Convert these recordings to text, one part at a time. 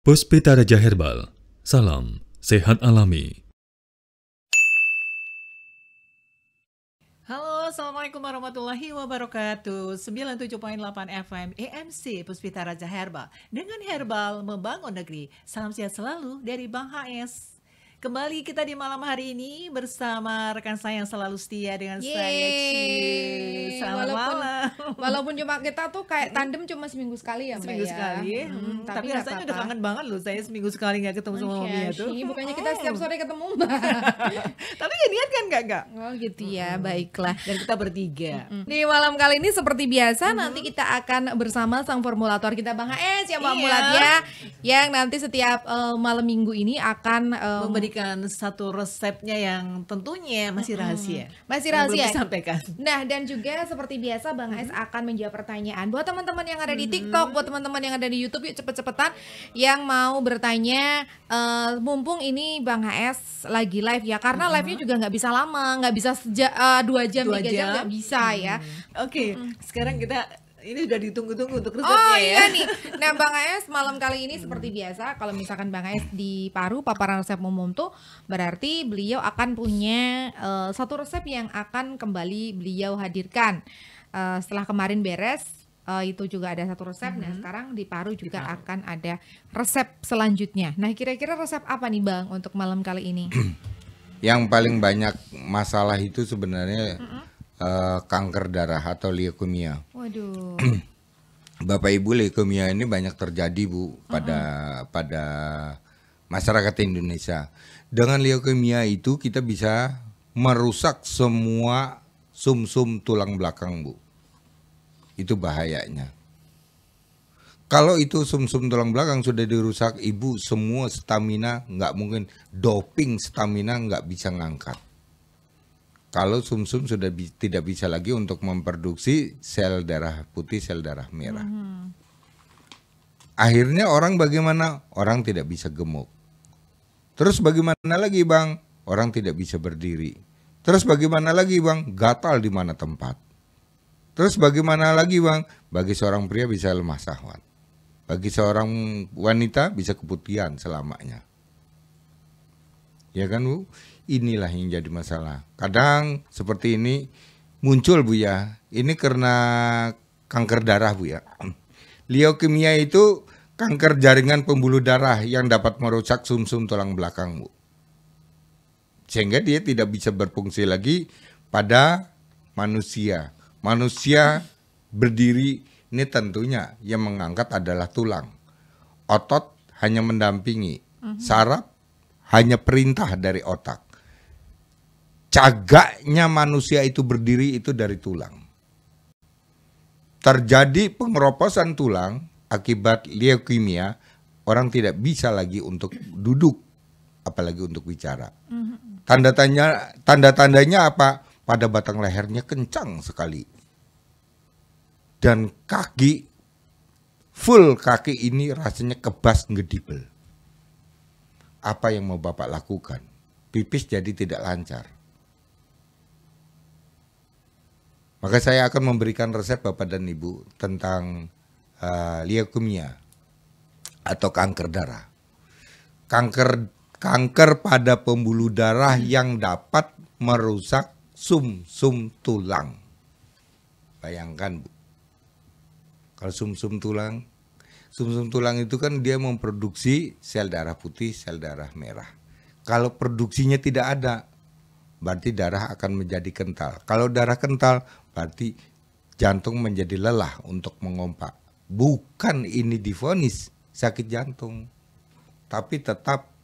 Puspita Raja Herbal, salam sehat alami. Halo, Assalamualaikum warahmatullahi wabarakatuh. 97.8 FM EMC Puspita Raja Herbal. Dengan herbal membangun negeri. Salam sehat selalu dari Bang HS. Kembali kita di malam hari ini bersama rekan saya yang selalu setia dengan saya, Ci. Selamat malam. Walaupun cuma kita tuh kayak tandem cuma seminggu sekali ya, Mbak Seminggu ya. sekali. Tapi rasanya udah kangen banget loh. Saya seminggu sekali gak ketemu sama Mia tuh. Bukannya kita setiap sore ketemu, Mbak. Tapi ya niat kan gak? Oh gitu ya, baiklah. Dan kita bertiga. Di malam kali ini seperti biasa nanti kita akan bersama sang formulator kita Bang HS yang formulatnya yang nanti setiap malam minggu ini akan memberikan satu resepnya yang tentunya masih rahasia. Masih rahasia. Belum disampaikan. Nah, dan juga seperti biasa Bang HS akan menjawab pertanyaan buat teman-teman yang ada di TikTok, buat teman-teman yang ada di YouTube, yuk cepet-cepetan yang mau bertanya, mumpung ini Bang HS lagi live ya, karena live-nya juga nggak bisa lama, nggak bisa 2 jam, 3 jam nggak bisa ya. Oke, sekarang kita ini udah ditunggu-tunggu untuk resepnya Oh ya. iya nih. Nah Bang HS malam kali ini seperti biasa, kalau misalkan Bang HS di paru paparan resep umum tuh berarti beliau akan punya satu resep yang akan kembali beliau hadirkan. Setelah kemarin beres itu juga ada satu resep. Nah sekarang di paru juga akan ada resep selanjutnya. Nah kira-kira resep apa nih Bang untuk malam kali ini? Yang paling banyak masalah itu sebenarnya kanker darah atau leukemia. Waduh. Bapak Ibu, leukemia ini banyak terjadi Bu pada masyarakat Indonesia. Dengan leukemia itu kita bisa merusak semua sumsum tulang belakang Bu. Itu bahayanya. Kalau itu sumsum tulang belakang sudah dirusak, Ibu semua stamina nggak mungkin, doping stamina nggak bisa ngangkat. Kalau sumsum sudah tidak bisa lagi untuk memproduksi sel darah putih, sel darah merah. Akhirnya orang bagaimana? Orang tidak bisa gemuk. Terus bagaimana lagi Bang? Orang tidak bisa berdiri. Terus bagaimana lagi Bang? Gatal di mana tempat. Terus bagaimana lagi Bang? Bagi seorang pria bisa lemah syahwat. Bagi seorang wanita bisa keputihan selamanya. Ya kan Bu? Inilah yang jadi masalah. Kadang seperti ini muncul Bu ya. Ini karena kanker darah Bu ya. Leukemia itu kanker jaringan pembuluh darah yang dapat merusak sumsum tulang belakang Bu. Sehingga dia tidak bisa berfungsi lagi pada manusia. Manusia berdiri ini tentunya yang mengangkat adalah tulang. Otot hanya mendampingi. Saraf hanya perintah dari otak. Cagaknya manusia itu berdiri itu dari tulang. Terjadi pengeroposan tulang akibat leukemia, orang tidak bisa lagi untuk duduk, apalagi untuk bicara. Tanda-tandanya apa? Pada batang lehernya kencang sekali. Dan kaki, full kaki ini rasanya kebas ngedibel. Apa yang mau Bapak lakukan? Pipis jadi tidak lancar. Maka saya akan memberikan resep Bapak dan Ibu tentang leukemia atau kanker darah. Kanker pada pembuluh darah yang dapat merusak sumsum tulang. Bayangkan Bu. Kalau sumsum tulang itu kan dia memproduksi sel darah putih, sel darah merah. Kalau produksinya tidak ada, berarti darah akan menjadi kental. Kalau darah kental, berarti jantung menjadi lelah untuk mengompak. Bukan ini divonis sakit jantung, tapi tetap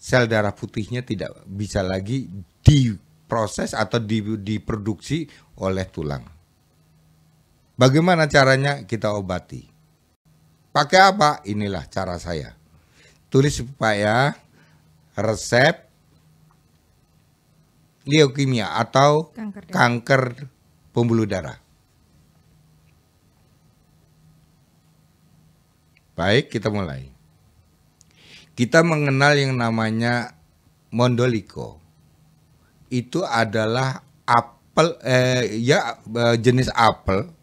sel darah putihnya tidak bisa lagi diproses atau diproduksi oleh tulang. Bagaimana caranya kita obati? Pakai apa? Inilah cara saya. Tulis supaya resep leukemia atau kanker pembuluh darah. Baik, kita mulai. Kita mengenal yang namanya Mondoliko. Itu adalah apel, jenis apel.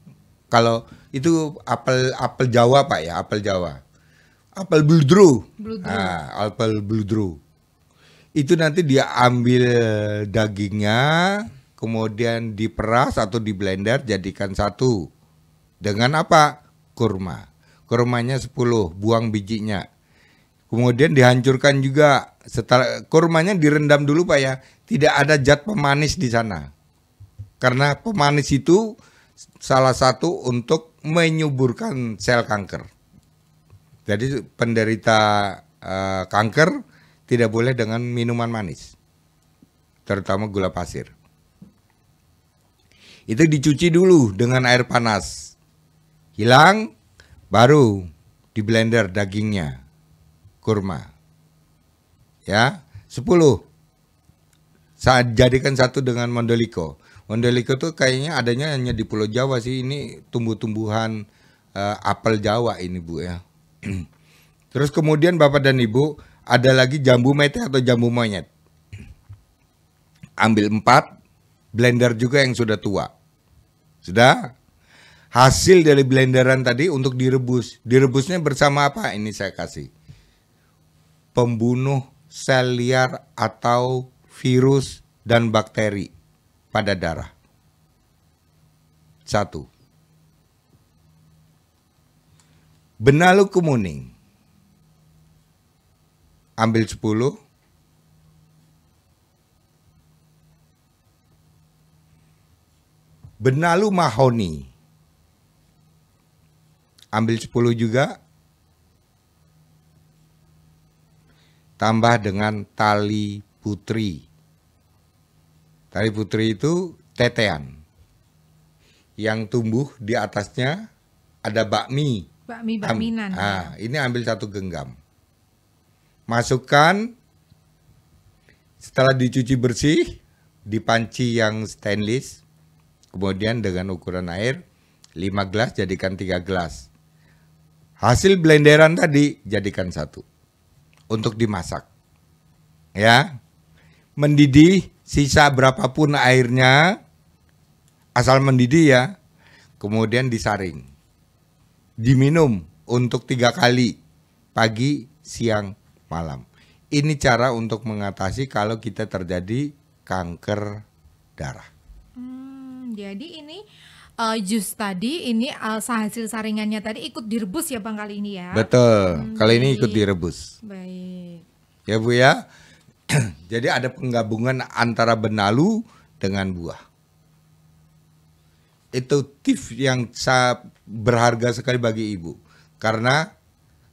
Kalau itu apel Jawa Pak ya, apel Jawa. apel bludru. Bludru. Nah, apel bludru. Itu nanti dia ambil dagingnya, kemudian diperas atau di blender jadikan satu. Dengan apa? Kurma. Kurmanya 10, buang bijinya. Kemudian dihancurkan juga. Setelah kurmanya direndam dulu Pak ya. Tidak ada zat pemanis di sana. Karena pemanis itu salah satu untuk menyuburkan sel kanker. Jadi penderita kanker tidak boleh dengan minuman manis. Terutama gula pasir. Itu dicuci dulu dengan air panas. Hilang, baru di blender dagingnya. Kurma. Ya, 10. Saat jadikan satu dengan mondoliko. Mondoliko tuh kayaknya adanya hanya di Pulau Jawa sih. Ini tumbuh-tumbuhan apel Jawa ini Bu ya. Terus kemudian Bapak dan Ibu ada lagi jambu mete atau jambu monyet. Ambil 4, blender juga yang sudah tua. Sudah? Hasil dari blenderan tadi untuk direbus. Direbusnya bersama apa? Ini saya kasih. Pembunuh sel liar atau virus dan bakteri pada darah. 1. Benalu kemuning. Ambil 10. Benalu mahoni. Ambil 10 juga. Tambah dengan tali putri. Tali putri itu tetean. Yang tumbuh di atasnya ada bakmi. Bakminan. Ini ambil 1 genggam. Masukkan. Setelah dicuci bersih di panci yang stainless. Kemudian dengan ukuran air 5 gelas jadikan 3 gelas. Hasil blenderan tadi jadikan 1. Untuk dimasak. Ya. Mendidih sisa berapapun airnya. Asal mendidih ya. Kemudian disaring. Diminum untuk 3 kali. Pagi, siang, malam. Ini cara untuk mengatasi kalau kita terjadi kanker darah. Jadi ini jus tadi ini hasil saringannya tadi ikut direbus ya Bang kali ini ya. Betul. Kali ini ikut direbus. Baik. Ya Bu ya. Jadi ada penggabungan antara benalu dengan buah. Itu tips yang berharga sekali bagi ibu. Karena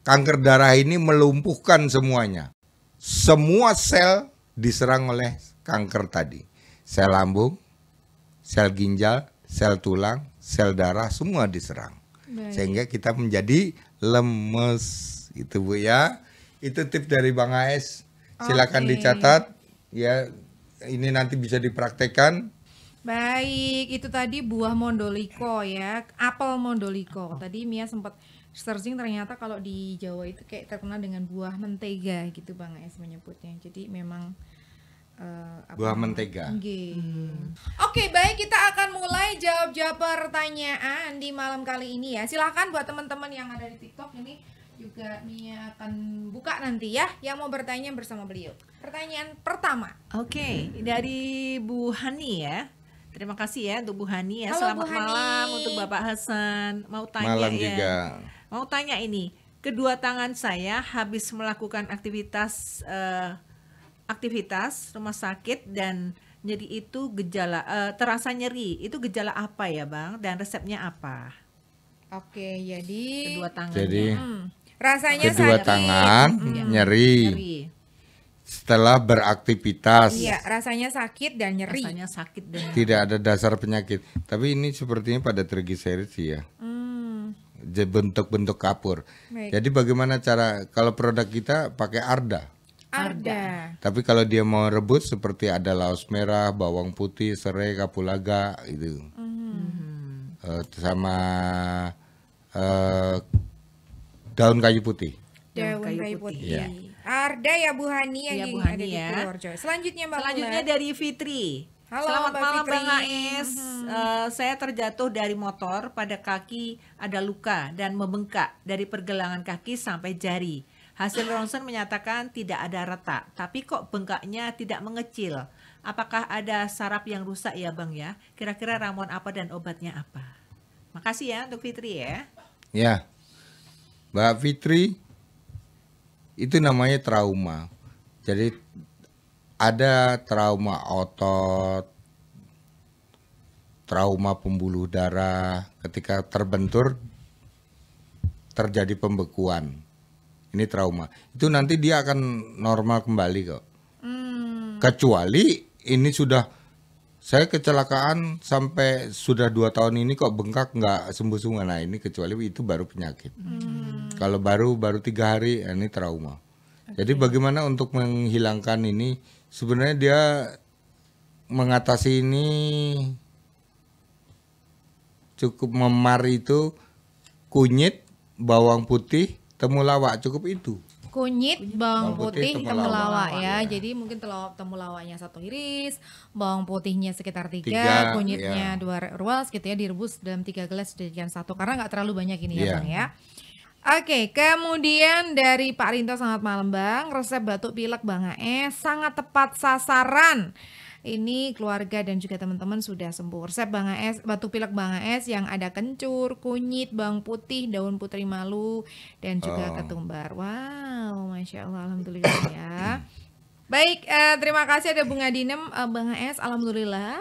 kanker darah ini melumpuhkan semuanya. Semua sel diserang oleh kanker tadi. Sel lambung, sel ginjal, sel tulang, sel darah, semua diserang. Baik. Sehingga kita menjadi lemes. Itu Bu ya. Itu tips dari Bang AS. Silakan Oke. dicatat. Ya, ini nanti bisa dipraktekkan. Baik, itu tadi buah mondoliko ya, apel mondoliko. Tadi Mia sempat searching ternyata kalau di Jawa itu kayak terkenal dengan buah mentega gitu Bang Es menyebutnya. Jadi memang Buah mentega. Nggih. Oke, baik kita akan mulai jawab-jawab pertanyaan di malam kali ini ya. Silahkan buat teman-teman yang ada di TikTok ini juga Mia akan buka nanti ya yang mau bertanya bersama beliau. Pertanyaan pertama. Oke, dari Bu Hani ya. Terima kasih ya untuk Bu Hani ya. Halo, Selamat Bu Hani. malam untuk Bapak Hasan. Mau tanya Malam ya. juga. Mau tanya ini. Kedua tangan saya habis melakukan aktivitas rumah sakit dan nyeri itu gejala terasa nyeri. Itu gejala apa ya, Bang? Dan resepnya apa? Oke, jadi Kedua tangannya. Jadi rasanya kedua sakit. tangan nyeri Nyeri. setelah beraktivitas. Iya, rasanya sakit dan nyeri. Rasanya sakit dan Tidak ada dasar penyakit. Tapi ini sepertinya pada trigliserid sih ya. Bentuk-bentuk kapur. Baik. Jadi bagaimana cara kalau produk kita pakai Arda. Ada. Tapi kalau dia mau rebus seperti ada laos merah, bawang putih, serai, kapulaga itu. Sama daun kayu putih. Daun kayu kayu putih. putih. Iya. Arda ya Bu Hani yang Iya, Bu ada Hani di ya. Purworejo. Selanjutnya Mbak Selanjutnya Ulet. dari Fitri. Halo, Selamat Mbak malam Fitri. Bang Ais. Saya terjatuh dari motor, pada kaki ada luka dan membengkak dari pergelangan kaki sampai jari. Hasil ronsen menyatakan tidak ada retak, tapi kok bengkaknya tidak mengecil. Apakah ada saraf yang rusak ya Bang ya? Kira-kira ramuan apa dan obatnya apa? Makasih ya untuk Fitri ya. Ya, Mbak Fitri, itu namanya trauma. Jadi ada trauma otot, trauma pembuluh darah, ketika terbentur terjadi pembekuan. Ini trauma. Itu nanti dia akan normal kembali kok. Kecuali ini sudah, saya kecelakaan sampai sudah 2 tahun ini kok bengkak nggak sembuh-sembuh. Nah ini kecuali itu baru penyakit. Kalau baru 3 hari, ini trauma. Jadi bagaimana untuk menghilangkan ini? Sebenarnya dia mengatasi ini cukup memar itu kunyit, bawang putih, temulawak, cukup itu. Kunyit, bawang putih, temulawak, temulawak ya. ya. Jadi mungkin temulawaknya 1 iris, bawang putihnya sekitar 3, 3, kunyitnya ya. 2 ruas gitu ya, direbus dalam 3 gelas dijadikan 1 karena nggak terlalu banyak ini ya Iya. Bang ya. Oke, kemudian dari Pak Rinto, selamat malam Bang. Resep batuk pilek Bang AS sangat tepat sasaran. Ini keluarga dan juga teman-teman sudah sembuh. Resep Bang AS, batuk pilek Bang AS yang ada kencur, kunyit, bawang putih, daun putri malu, dan juga ketumbar. Wow, Masya Allah, Alhamdulillah ya. Baik, terima kasih ada Bunga Dinem, Bang AS, Alhamdulillah.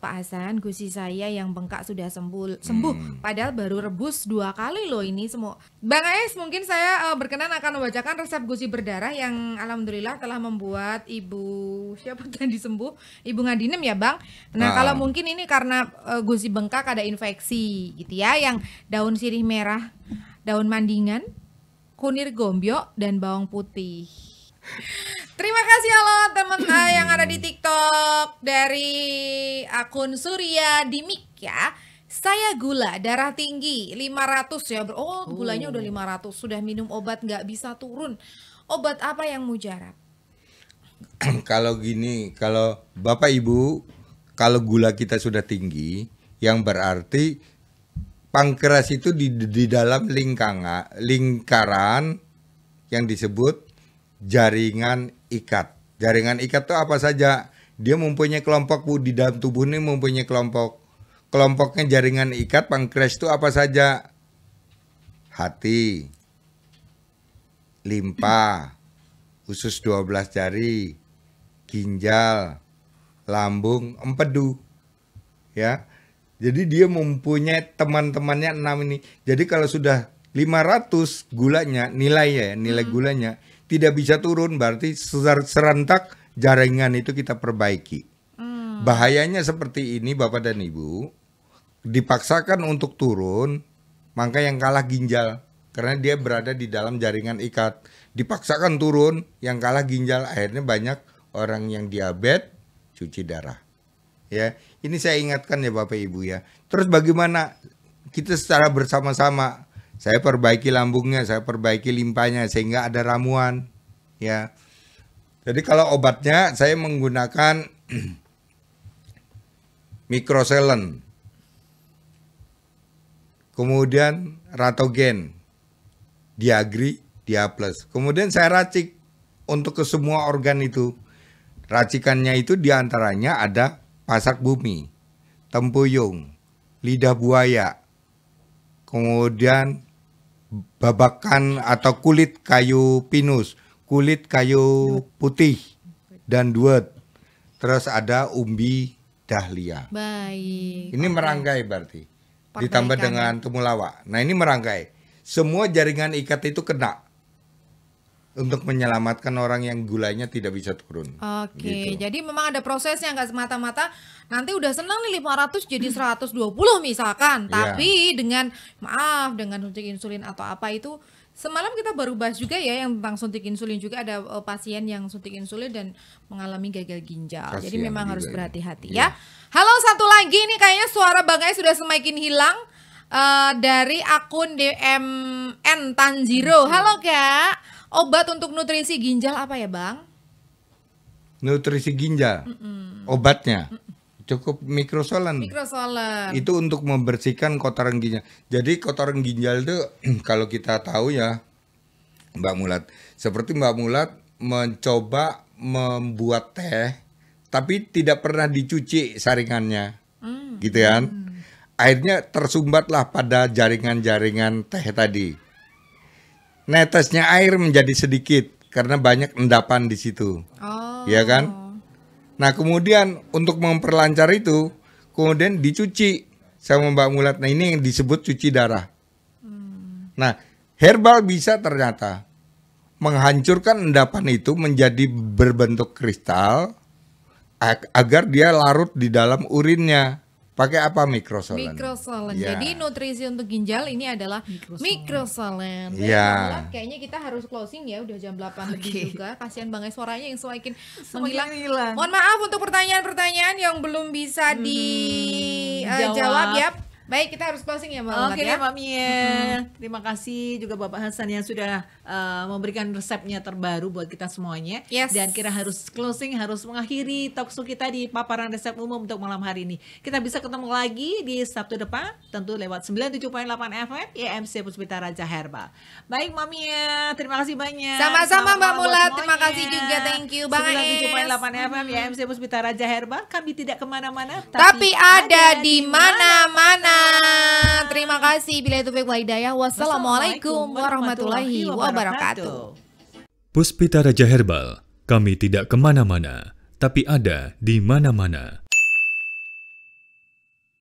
Pak Hasan, gusi saya yang bengkak sudah sembuh. Padahal baru rebus 2 kali loh ini semua. Bang AS, mungkin saya berkenan akan membacakan resep gusi berdarah yang alhamdulillah telah membuat Ibu siapa tadi sembuh, Ibu Ngadinem ya Bang. Nah kalau mungkin ini karena gusi bengkak ada infeksi gitu ya, yang daun sirih merah, daun mandingan, kunir gombyok, dan bawang putih. Terima kasih halo teman yang ada di TikTok dari akun Surya Dimik ya. Saya gula darah tinggi 500 ya. Gulanya udah 500, sudah minum obat nggak bisa turun. Obat apa yang mujarab? Kalau gini, kalau Bapak Ibu, kalau gula kita sudah tinggi, yang berarti pankreas itu di dalam lingkaran yang disebut jaringan ikat. Jaringan ikat itu apa saja? Dia mempunyai kelompok Bu, di dalam tubuh ini mempunyai kelompok. Kelompoknya jaringan ikat pankreas itu apa saja? Hati, limpa, usus 12 jari, ginjal, lambung, empedu. Ya. Jadi dia mempunyai teman-temannya 6 ini. Jadi kalau sudah 500 gulanya, nilai gulanya tidak bisa turun, berarti serentak jaringan itu kita perbaiki. Bahayanya seperti ini Bapak dan Ibu, dipaksakan untuk turun, maka yang kalah ginjal, karena dia berada di dalam jaringan ikat. Dipaksakan turun, yang kalah ginjal, akhirnya banyak orang yang diabetes, cuci darah. Ya, ini saya ingatkan ya Bapak Ibu ya. Terus bagaimana kita secara bersama-sama, saya perbaiki lambungnya, saya perbaiki limpanya sehingga ada ramuan ya. Jadi kalau obatnya saya menggunakan mikroselen, kemudian ratogen, diagri, diaplus. Kemudian saya racik untuk ke semua organ itu. Racikannya itu diantaranya ada pasak bumi, tempuyung, lidah buaya, kemudian babakan atau kulit kayu pinus, kulit kayu putih dan duet. Terus ada umbi dahlia. Baik. Ini merangkai berarti. Perbaikan Ditambah ya. dengan temulawak. Nah, ini merangkai. Semua jaringan ikat itu kena untuk menyelamatkan orang yang gulanya tidak bisa turun. Oke, Gitu. jadi memang ada prosesnya, nggak semata-mata nanti udah senang nih 500 jadi 120 misalkan. Iya. Tapi dengan suntik insulin atau apa itu, semalam kita baru bahas juga ya yang tentang suntik insulin juga, ada pasien yang suntik insulin dan mengalami gagal ginjal. Jadi Kasihan memang juga harus ini. berhati-hati Iya. ya. Halo, satu lagi nih kayaknya suara Bang Ais sudah semakin hilang. Dari akun DMN Tanjiro. Halo Kak, obat untuk nutrisi ginjal apa ya Bang? nutrisi ginjal, obatnya cukup mikrosolan. Mikrosolan. Itu untuk membersihkan kotoran ginjal. Jadi kotoran ginjal itu kalau kita tahu ya, Mbak Mulat, seperti Mbak Mulat mencoba membuat teh, tapi tidak pernah dicuci saringannya, gitu kan? Akhirnya tersumbatlah pada jaringan-jaringan teh tadi. Netesnya air menjadi sedikit karena banyak endapan di situ, ya kan? Nah kemudian untuk memperlancar itu, kemudian dicuci sama Mbak Mulat. Nah ini yang disebut cuci darah. Nah herbal bisa ternyata menghancurkan endapan itu menjadi berbentuk kristal agar dia larut di dalam urinnya. Pakai apa? Mikrosolan. Mikrosolan. Ya. Jadi nutrisi untuk ginjal ini adalah mikrosolan. Ya. Kayaknya kita harus closing ya, udah jam 8 lebih juga. Kasihan banget suaranya yang semakin Semakin hilang. Mohon maaf untuk pertanyaan-pertanyaan yang belum bisa dijawab ya. Baik, kita harus closing ya Mbak Mulat Oke ya. deh Mbak Mia, terima kasih juga Bapak Hasan yang sudah memberikan resepnya terbaru buat kita semuanya. Yes. Dan kita harus closing, harus mengakhiri talkshow kita di paparan resep umum untuk malam hari ini. Kita bisa ketemu lagi di Sabtu depan, tentu lewat 97.8 FM IMC Puspita Raja Herbal. Baik Mbak Mia, terima kasih banyak. Sama-sama Selamat Mbak malam buat Mulat, semuanya. terima kasih juga, thank you Bang 97.8 FM IMC Puspita Raja Herbal. Kami tidak kemana-mana, tapi ada di mana-mana. Terima kasih. Bila itu baik hidayah. Wassalamualaikum warahmatullahi wabarakatuh. Puspita Raja Herbal, kami tidak kemana-mana, tapi ada di mana-mana.